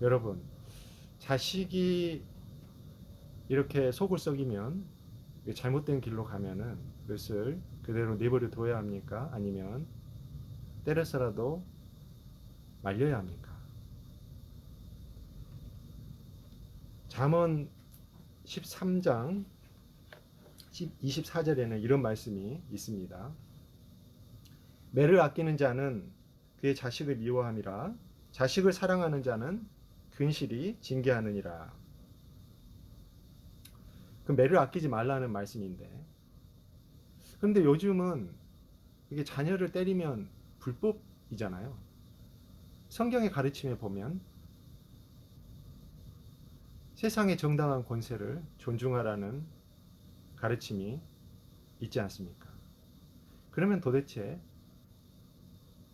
여러분, 자식이 이렇게 속을 썩이면, 잘못된 길로 가면은 그것을 그대로 내버려 둬야 합니까? 아니면 때려서라도 말려야 합니까? 잠언 13장 24절에는 이런 말씀이 있습니다. 매를 아끼는 자는 그의 자식을 미워함이라. 자식을 사랑하는 자는 근실이 징계하느니라. 그 매를 아끼지 말라는 말씀인데, 그런데 요즘은 이게 자녀를 때리면 불법이잖아요. 성경의 가르침에 보면 세상의 정당한 권세를 존중하라는 가르침이 있지 않습니까? 그러면 도대체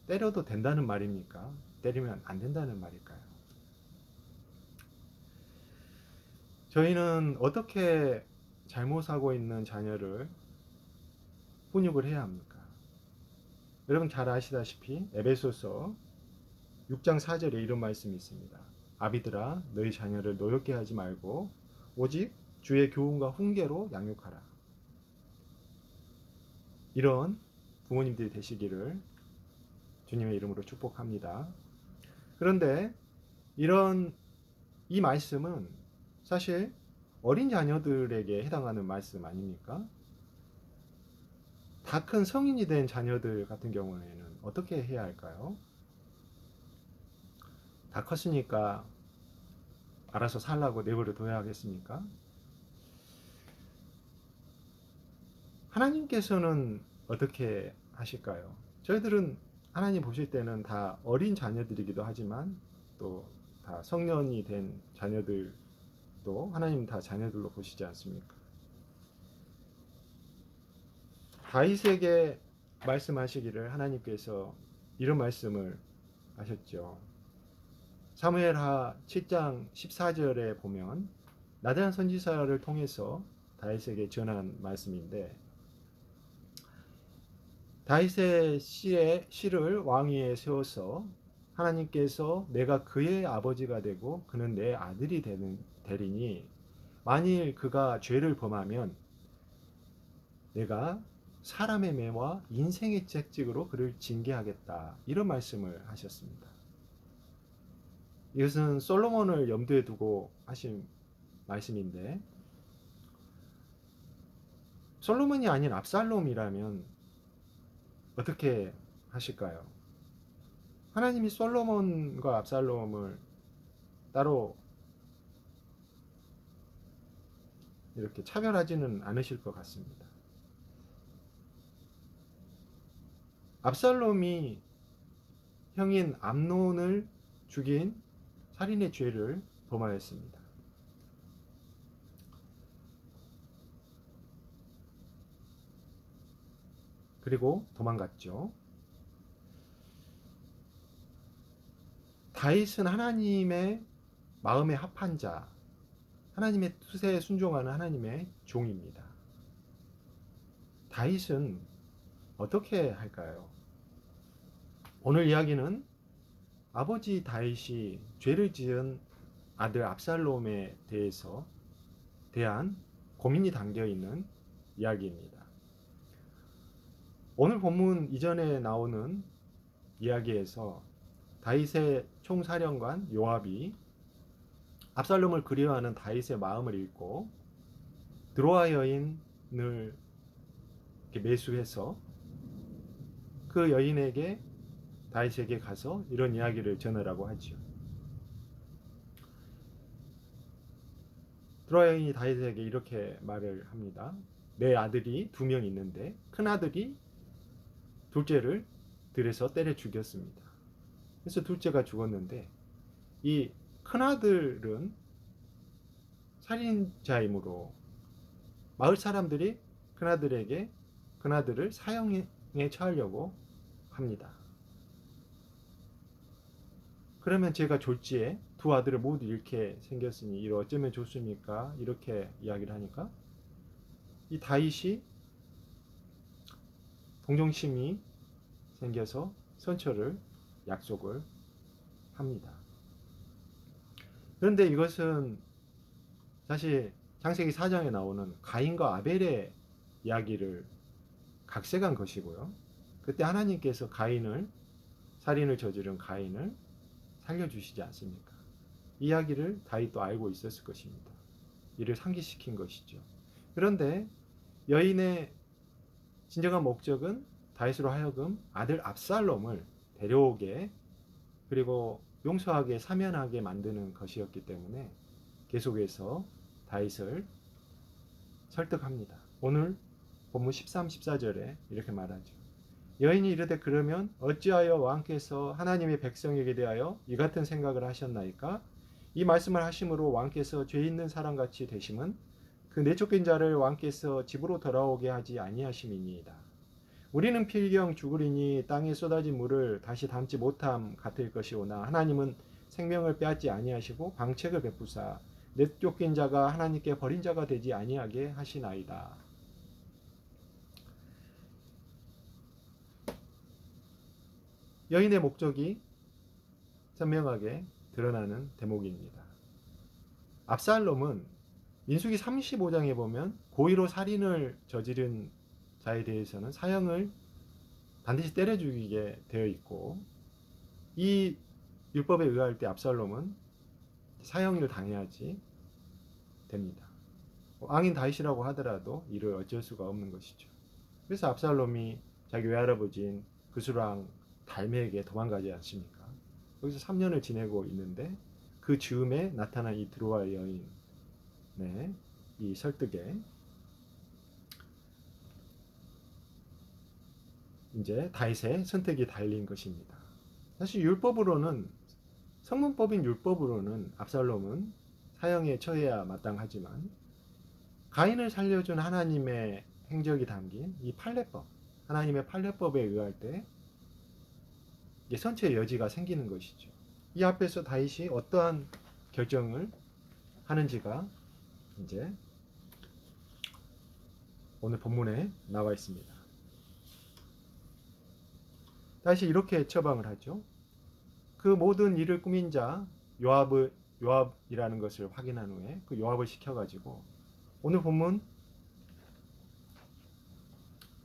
때려도 된다는 말입니까? 때리면 안 된다는 말일까요? 저희는 어떻게 잘못 하고 있는 자녀를 훈육을 해야 합니까? 여러분 잘 아시다시피 에베소서 6장 4절에 이런 말씀이 있습니다. 아비들아 너희 자녀를 노엽게 하지 말고 오직 주의 교훈과 훈계로 양육하라. 이런 부모님들이 되시기를 주님의 이름으로 축복합니다. 그런데 이 말씀은 사실 어린 자녀들에게 해당하는 말씀 아닙니까? 다 큰 성인이 된 자녀들 같은 경우에는 어떻게 해야 할까요? 다 컸으니까 알아서 살라고 내버려 둬야 하겠습니까? 하나님께서는 어떻게 하실까요? 저희들은 하나님 보실 때는 다 어린 자녀들이기도 하지만 또 다 성년이 된 자녀들도 하나님 다 자녀들로 보시지 않습니까? 다윗에게 말씀하시기를 하나님께서 이런 말씀을 하셨죠. 사무엘하 7장 14절에 보면 나단 선지자를 통해서 다윗에게 전한 말씀인데, 다윗의 씨를 왕위에 세워서 하나님께서 내가 그의 아버지가 되고 그는 내 아들이 되리니 만일 그가 죄를 범하면 내가 사람의 매와 인생의 채찍으로 그를 징계하겠다. 이런 말씀을 하셨습니다. 이것은 솔로몬을 염두에 두고 하신 말씀인데, 솔로몬이 아닌 압살롬이라면 어떻게 하실까요? 하나님이 솔로몬과 압살롬을 따로 이렇게 차별하지는 않으실 것 같습니다. 압살롬이 형인 암논을 죽인 살인의 죄를 범하였습니다. 그리고 도망갔죠. 다윗은 하나님의 마음에 합한 자, 하나님의 뜻에 순종하는 하나님의 종입니다. 다윗은 어떻게 할까요? 오늘 이야기는 아버지 다윗이 죄를 지은 아들 압살롬에 대한 고민이 담겨 있는 이야기입니다. 오늘 본문 이전에 나오는 이야기에서 다윗의 총사령관 요압이 압살롬을 그리워하는 다윗의 마음을 읽고 드로아 여인을 매수해서 그 여인에게 다윗에게 가서 이런 이야기를 전하라고 하죠. 드로아 여인이 다윗에게 이렇게 말을 합니다. 내 아들이 2명 있는데 큰 아들이 둘째를 들에서 때려 죽였습니다. 그래서 둘째가 죽었는데 이 큰아들은 살인자이므로 마을 사람들이 큰아들을 사형에 처하려고 합니다. 그러면 제가 졸지에 2아들을 모두 잃게 생겼으니 이를 어쩌면 좋습니까? 이렇게 이야기를 하니까 이 다윗이 동정심이 생겨서 선처를 약속을 합니다. 그런데 이것은 사실 창세기 4장에 나오는 가인과 아벨의 이야기를 각색한 것이고요. 그때 하나님께서 살인을 저지른 가인을 살려주시지 않습니까? 이 이야기를 다윗도 알고 있었을 것입니다. 이를 상기시킨 것이죠. 그런데 여인의 진정한 목적은 다윗으로 하여금 아들 압살롬을 데려오게, 그리고 용서하게, 사면하게 만드는 것이었기 때문에 계속해서 다윗을 설득합니다. 오늘 본문 13, 14절에 이렇게 말하죠. 여인이 이르되 그러면 어찌하여 왕께서 하나님의 백성에게 대하여 이 같은 생각을 하셨나이까? 이 말씀을 하심으로 왕께서 죄 있는 사람같이 되심은 그 내쫓긴 자를 왕께서 집으로 돌아오게 하지 아니하심이니이다. 우리는 필경 죽으리니 땅에 쏟아진 물을 다시 담지 못함 같을 것이오나 하나님은 생명을 빼앗지 아니하시고 방책을 베푸사 내쫓긴 자가 하나님께 버린 자가 되지 아니하게 하시나이다. 여인의 목적이 선명하게 드러나는 대목입니다. 압살롬은 민수기 35장에 보면 고의로 살인을 저지른 자에 대해서는 사형을 반드시 때려 죽이게 되어 있고, 이 율법에 의할 때 압살롬은 사형을 당해야지 됩니다. 왕인 다윗이라고 하더라도 이를 어쩔 수가 없는 것이죠. 그래서 압살롬이 자기 외할아버지인 그수랑 달메에게 도망가지 않습니까? 여기서 3년을 지내고 있는데 그 즈음에 나타난 이 드로아 여인, 이 설득에 이제 다윗의 선택이 달린 것입니다. 사실 성문법인 율법으로는 압살롬은 사형에 처해야 마땅하지만 가인을 살려준 하나님의 행적이 담긴 이 판례법, 하나님의 판례법에 의할 때 선처의 여지가 생기는 것이죠. 이 앞에서 다윗이 어떠한 결정을 하는지가 이제 오늘 본문에 나와 있습니다. 다시 이렇게 처방을 하죠. 그 모든 일을 꾸민 자 요압이라는 것을 확인한 후에 그 요압을 시켜가지고 오늘 본문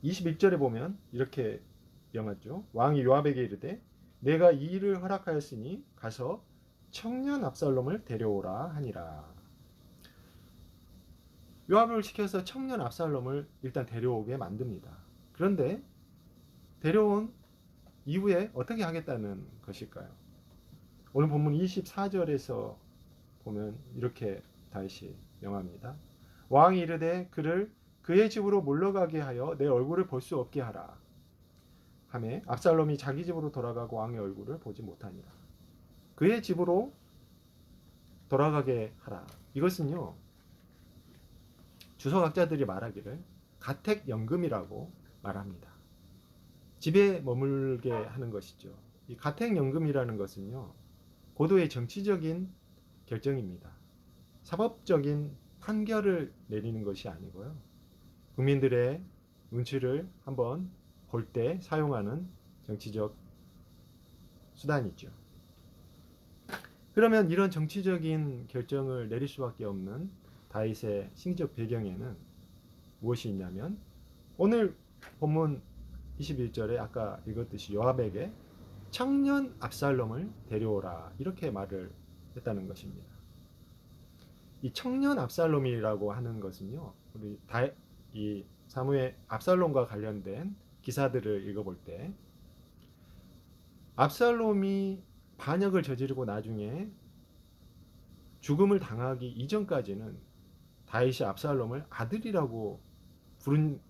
21절에 보면 이렇게 명하죠. 왕이 요압에게 이르되 내가 이 일을 허락하였으니 가서 청년 압살롬을 데려오라 하니라. 요압을 시켜서 청년 압살롬을 일단 데려오게 만듭니다. 그런데 데려온 이후에 어떻게 하겠다는 것일까요? 오늘 본문 24절에서 보면 이렇게 다시 명합니다. 왕이 이르되 그를 그의 집으로 물러가게 하여 내 얼굴을 볼 수 없게 하라 하매 압살롬이 자기 집으로 돌아가고 왕의 얼굴을 보지 못하니라. 그의 집으로 돌아가게 하라. 이것은요, 주석학자들이 말하기를 가택연금이라고 말합니다. 집에 머물게 하는 것이죠. 이 가택연금이라는 것은요, 고도의 정치적인 결정입니다. 사법적인 판결을 내리는 것이 아니고요, 국민들의 눈치를 한번 볼 때 사용하는 정치적 수단이죠. 그러면 이런 정치적인 결정을 내릴 수밖에 없는 다윗의 심리적 배경에는 무엇이 있냐면 오늘 본문 21절에 아까 읽었듯이 요압에게 청년 압살롬을 데려오라 이렇게 말을 했다는 것입니다. 이 청년 압살롬이라고 하는 것은요, 우리 이 사무엘 압살롬과 관련된 기사들을 읽어볼 때 압살롬이 반역을 저지르고 나중에 죽음을 당하기 이전까지는 다윗이 압살롬을 아들이라고 부른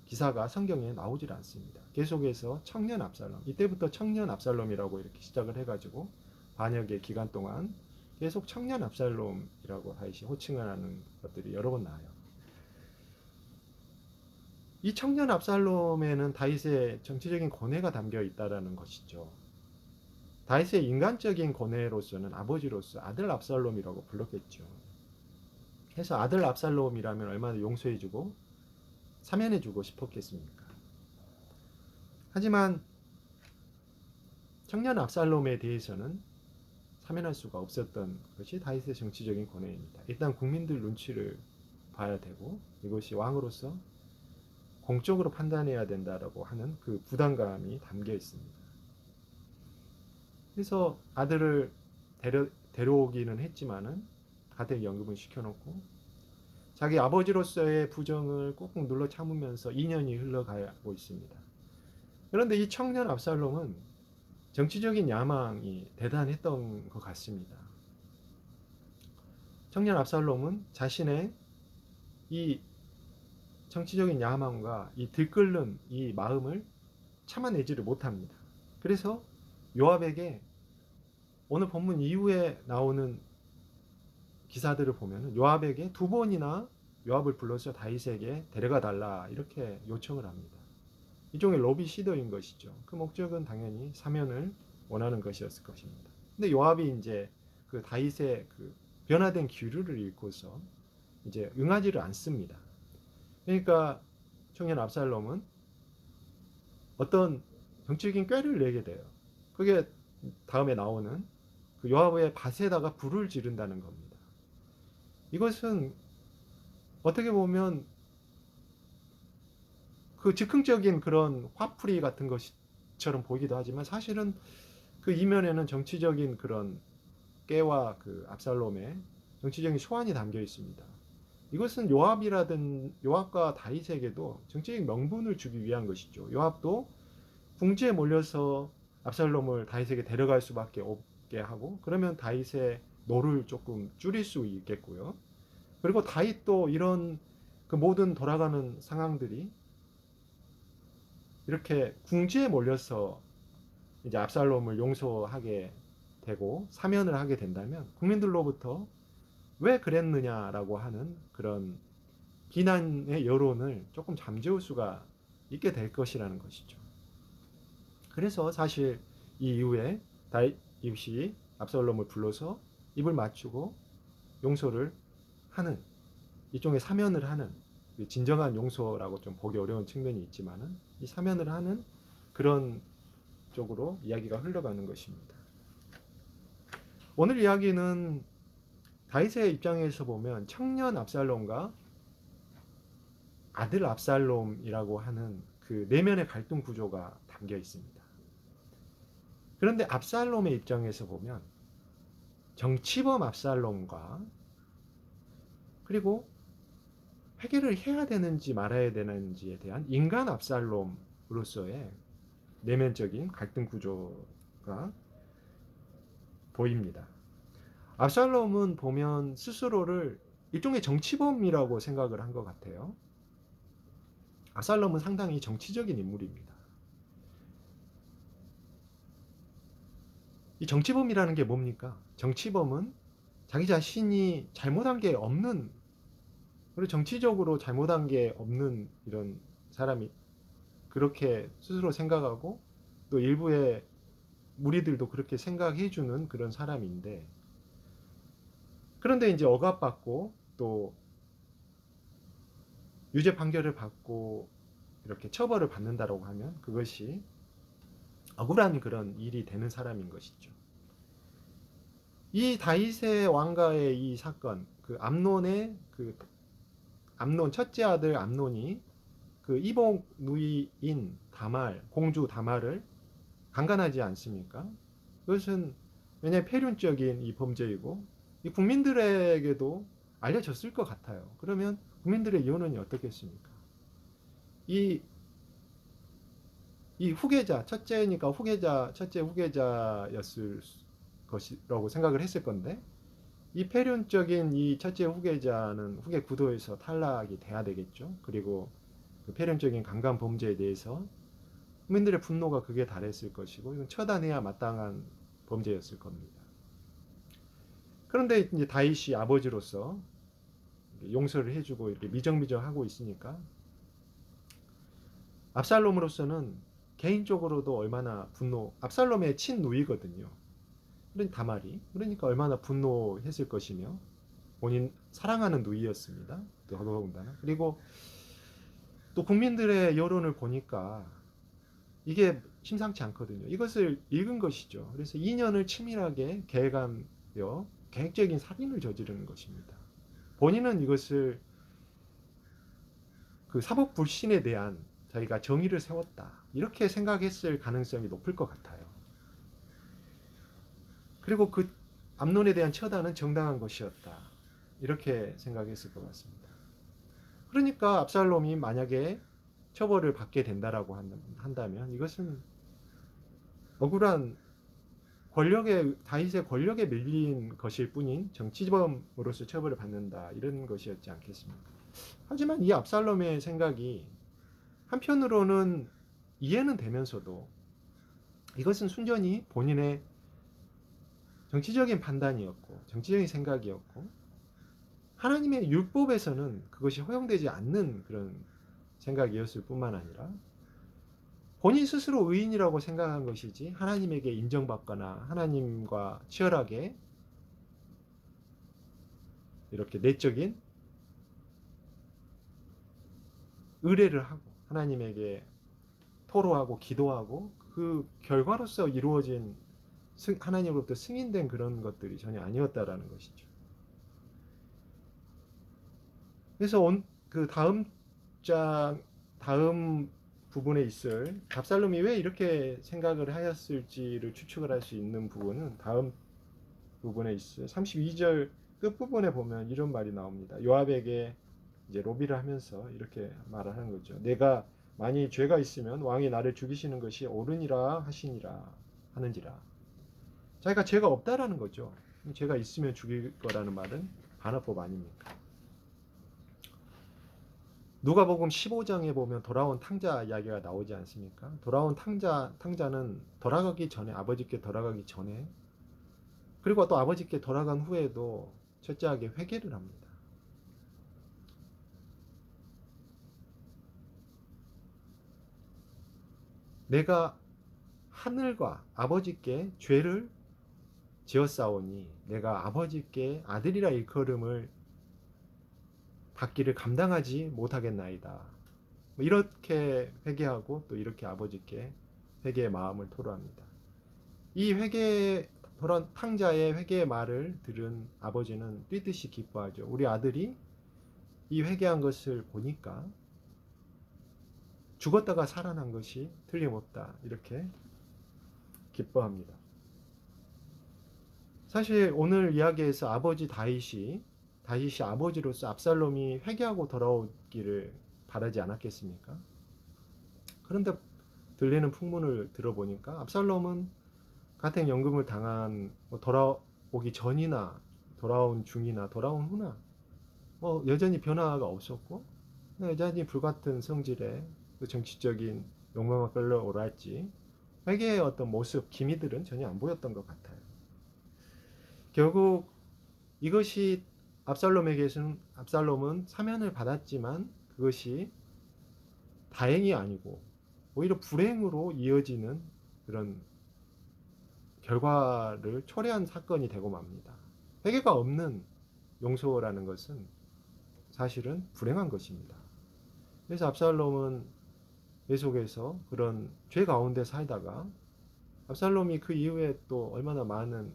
기사가 성경에 나오질 않습니다. 계속해서 청년 압살롬, 이때부터 청년 압살롬이라고 이렇게 시작을 해가지고 반역의 기간 동안 계속 청년 압살롬이라고 다윗이 호칭을 하는 것들이 여러 번 나와요. 이 청년 압살롬에는 다윗의 정치적인 고뇌가 담겨 있다라는 것이죠. 다윗의 인간적인 고뇌로서는 아버지로서 아들 압살롬이라고 불렀겠죠. 그래서 아들 압살롬이라면 얼마나 용서해주고 사면해주고 싶었겠습니까? 하지만 청년 압살롬에 대해서는 사면할 수가 없었던 것이 다윗의 정치적인 권위입니다. 일단 국민들 눈치를 봐야 되고 이것이 왕으로서 공적으로 판단해야 된다라고 하는 그 부담감이 담겨 있습니다. 그래서 아들을 데려오기는 했지만은 가택 연금을 시켜놓고 자기 아버지로서의 부정을 꾹꾹 눌러 참으면서 2년이 흘러가고 있습니다. 그런데 이 청년 압살롬은 정치적인 야망이 대단했던 것 같습니다. 청년 압살롬은 자신의 이 정치적인 야망과 이 들끓는 이 마음을 참아내지를 못합니다. 그래서 요압에게 오늘 본문 이후에 나오는 기사들을 보면 요압에게 2번이나 요압을 불러서 다윗에게 데려가 달라 이렇게 요청을 합니다. 일종의 로비 시도인 것이죠. 그 목적은 당연히 사면을 원하는 것이었을 것입니다. 근데 요압이 이제 그 다윗의 그 변화된 기류를 읽고서 이제 응하지를 않습니다. 그러니까 청년 압살롬은 어떤 정치적인 꾀를 내게 돼요. 그게 다음에 나오는 그 요압의 밭에다가 불을 지른다는 겁니다. 이것은 어떻게 보면 그 즉흥적인 그런 화풀이 같은 것처럼 보이기도 하지만 사실은 그 이면에는 정치적인 그런 깨와 그 압살롬의 정치적인 소환이 담겨 있습니다. 이것은 요압과 다윗에게도 정치적 명분을 주기 위한 것이죠. 요압도 궁지에 몰려서 압살롬을 다윗에게 데려갈 수밖에 없게 하고 그러면 다윗의 노를 조금 줄일 수 있겠고요. 그리고 다윗도 이런 그 모든 돌아가는 상황들이 이렇게 궁지에 몰려서 이제 압살롬을 용서하게 되고 사면을 하게 된다면 국민들로부터 왜 그랬느냐라고 하는 그런 비난의 여론을 조금 잠재울 수가 있게 될 것이라는 것이죠. 그래서 사실 이 이후에 다윗이 압살롬을 불러서 입을 맞추고 용서를 하는 일종의 사면을 하는 진정한 용서라고 좀 보기 어려운 측면이 있지만은 이 사면을 하는 그런 쪽으로 이야기가 흘러가는 것입니다. 오늘 이야기는 다윗의 입장에서 보면 청년 압살롬과 아들 압살롬이라고 하는 그 내면의 갈등 구조가 담겨 있습니다. 그런데 압살롬의 입장에서 보면 정치범 압살롬과 그리고 회개를 해야 되는지 말아야 되는지에 대한 인간 압살롬으로서의 내면적인 갈등 구조가 보입니다. 압살롬은 보면 스스로를 일종의 정치범이라고 생각을 한 것 같아요. 압살롬은 상당히 정치적인 인물입니다. 이 정치범이라는 게 뭡니까? 정치범은 자기 자신이 잘못한 게 없는, 그리고 정치적으로 잘못한 게 없는 이런 사람이 그렇게 스스로 생각하고 또 일부의 무리들도 그렇게 생각해주는 그런 사람인데, 그런데 이제 억압받고 또 유죄 판결을 받고 이렇게 처벌을 받는다라고 하면 그것이 억울한 그런 일이 되는 사람인 것이죠. 이 다윗의 왕가의 이 사건, 그 암논의 그 암논 첫째 아들 암논이 그 이복 누이인 다말 공주 다말을 강간하지 않습니까? 그것은 왜냐하면 폐륜적인 이 범죄이고 이 국민들에게도 알려졌을 것 같아요. 그러면 국민들의 여론이 어떻겠습니까? 이 후계자, 첫째니까 첫째 후계자였을 것이라고 생각을 했을 건데, 이 폐륜적인 이 첫째 후계자는 후계 구도에서 탈락이 돼야 되겠죠. 그리고 그 폐륜적인 강간 범죄에 대해서 국민들의 분노가 극에 달했을 것이고, 이건 처단해야 마땅한 범죄였을 겁니다. 그런데 이제 다윗이 아버지로서 용서를 해주고 이렇게 미정미정하고 있으니까 압살롬으로서는 개인적으로도 얼마나 압살롬의 친누이거든요. 그러니까 다말이, 그러니까 얼마나 분노했을 것이며 본인 사랑하는 누이였습니다. 더더군다나. 그리고 또 국민들의 여론을 보니까 이게 심상치 않거든요. 이것을 읽은 것이죠. 그래서 2년을 치밀하게 계획하며 계획적인 살인을 저지르는 것입니다. 본인은 이것을 그 사법 불신에 대한 자기가 정의를 세웠다, 이렇게 생각했을 가능성이 높을 것 같아요. 그리고 그 암논에 대한 처단은 정당한 것이었다, 이렇게 생각했을 것 같습니다. 그러니까 압살롬이 만약에 처벌을 받게 된다라고 한다면 이것은 억울한 다윗의 권력에 밀린 것일 뿐인 정치범으로서 처벌을 받는다, 이런 것이었지 않겠습니까? 하지만 이 압살롬의 생각이 한편으로는 이해는 되면서도 이것은 순전히 본인의 정치적인 판단이었고 정치적인 생각이었고, 하나님의 율법에서는 그것이 허용되지 않는 그런 생각이었을 뿐만 아니라 본인 스스로 의인이라고 생각한 것이지 하나님에게 인정받거나 하나님과 치열하게 이렇게 내적인 의뢰를 하고 하나님에게 토로하고 기도하고 그 결과로서 이루어진 하나님으로부터 승인된 그런 것들이 전혀 아니었다라는 것이죠. 그래서 그 다음 부분에 있을 압살롬이 왜 이렇게 생각을 하였을지를 추측을 할 수 있는 부분은 다음 부분에 있어요. 32절 끝부분에 보면 이런 말이 나옵니다. 요압에게 이제 로비를 하면서 이렇게 말을 하는 거죠. 내가 만일 죄가 있으면 왕이 나를 죽이시는 것이 옳으니라 하시니라 하는지라. 자기가 죄가 없다라는 거죠. 죄가 있으면 죽일 거라는 말은 반어법 아닙니까? 누가복음 15장에 보면 돌아온 탕자 이야기가 나오지 않습니까? 돌아온 탕자는 돌아가기 전에, 아버지께 돌아가기 전에, 그리고 또 아버지께 돌아간 후에도 철저하게 회개를 합니다. 내가 하늘과 아버지께 죄를 지었사오니 내가 아버지께 아들이라 일컬음을 받기를 감당하지 못하겠나이다. 이렇게 회개하고 또 이렇게 아버지께 회개의 마음을 토로합니다. 이 그런 탕자의 회개의 말을 들은 아버지는 뛰듯이 기뻐하죠. 우리 아들이 이 회개한 것을 보니까 죽었다가 살아난 것이 틀림없다, 이렇게 기뻐합니다. 사실 오늘 이야기에서 아버지 다윗이 아버지로서 압살롬이 회개하고 돌아오기를 바라지 않았겠습니까? 그런데 들리는 풍문을 들어보니까 압살롬은 가택연금을 당한 돌아오기 전이나 돌아온 중이나 돌아온 후나 여전히 변화가 없었고 여전히 불같은 성질의 그 정치적인 욕망을 끌어올랄지 회개의 어떤 모습, 기미들은 전혀 안 보였던 것 같아요. 결국 이것이 압살롬은 사면을 받았지만 그것이 다행이 아니고 오히려 불행으로 이어지는 그런 결과를 초래한 사건이 되고 맙니다. 회개가 없는 용서라는 것은 사실은 불행한 것입니다. 그래서 압살롬은 계속해서 그런 죄 가운데 살다가 압살롬이 그 이후에 또 얼마나 많은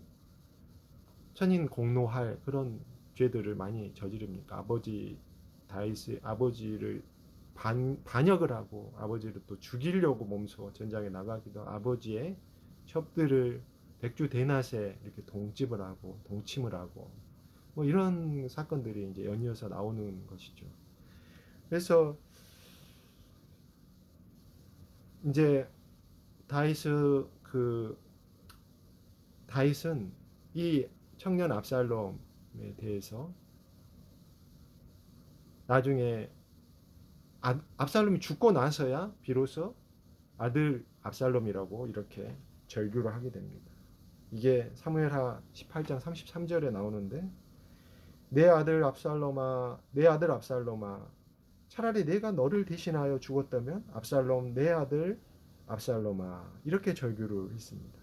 천인 공노할 그런 죄들을 많이 저지릅니까? 아버지를 반역을 하고 아버지를 또 죽이려고 몸소 전장에 나가기도, 아버지의 첩들을 백주대낮에 이렇게 동침을 하고 이런 사건들이 이제 연이어서 나오는 것이죠. 그래서 이제 다윗은 이 청년 압살롬에 대해서 나중에 압살롬이 죽고 나서야 비로소 아들 압살롬이라고 이렇게 절규를 하게 됩니다. 이게 사무엘하 18장 33절에 나오는데, 내 아들 압살롬아, 차라리 내가 너를 대신하여 죽었다면 압살롬, 내 아들 압살롬아, 이렇게 절규를 했습니다.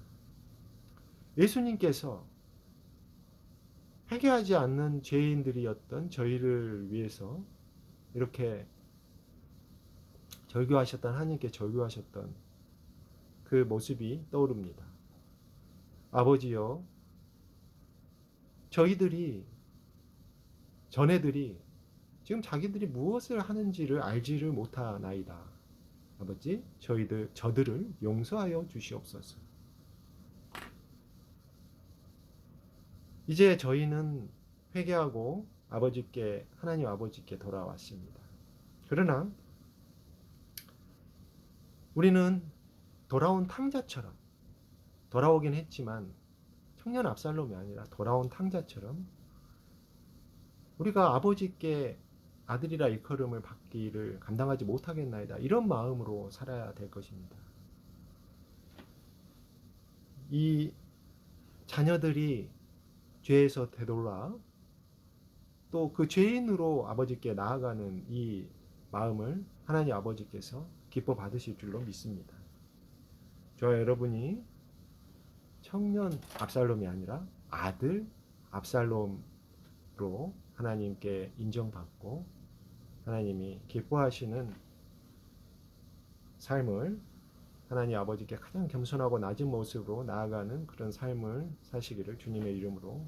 예수님께서 회개하지 않는 죄인들이었던 저희를 위해서 이렇게 하나님께 절규하셨던 그 모습이 떠오릅니다. 아버지여, 자네들이 지금 자기들이 무엇을 하는지를 알지를 못하나이다. 아버지, 저들을 용서하여 주시옵소서. 이제 저희는 회개하고 하나님 아버지께 돌아왔습니다. 그러나 우리는 돌아온 탕자처럼 돌아오긴 했지만 청년 압살롬이 아니라 돌아온 탕자처럼 우리가 아버지께 아들이라 일컬음을 받기를 감당하지 못하겠나이다. 이런 마음으로 살아야 될 것입니다. 이 자녀들이 죄에서 되돌아 또 그 죄인으로 아버지께 나아가는 이 마음을 하나님 아버지께서 기뻐 받으실 줄로 믿습니다. 저와 여러분이 청년 압살롬이 아니라 아들 압살롬으로 하나님께 인정받고 하나님이 기뻐하시는 삶을 하나님 아버지께 가장 겸손하고 낮은 모습으로 나아가는 그런 삶을 사시기를 주님의 이름으로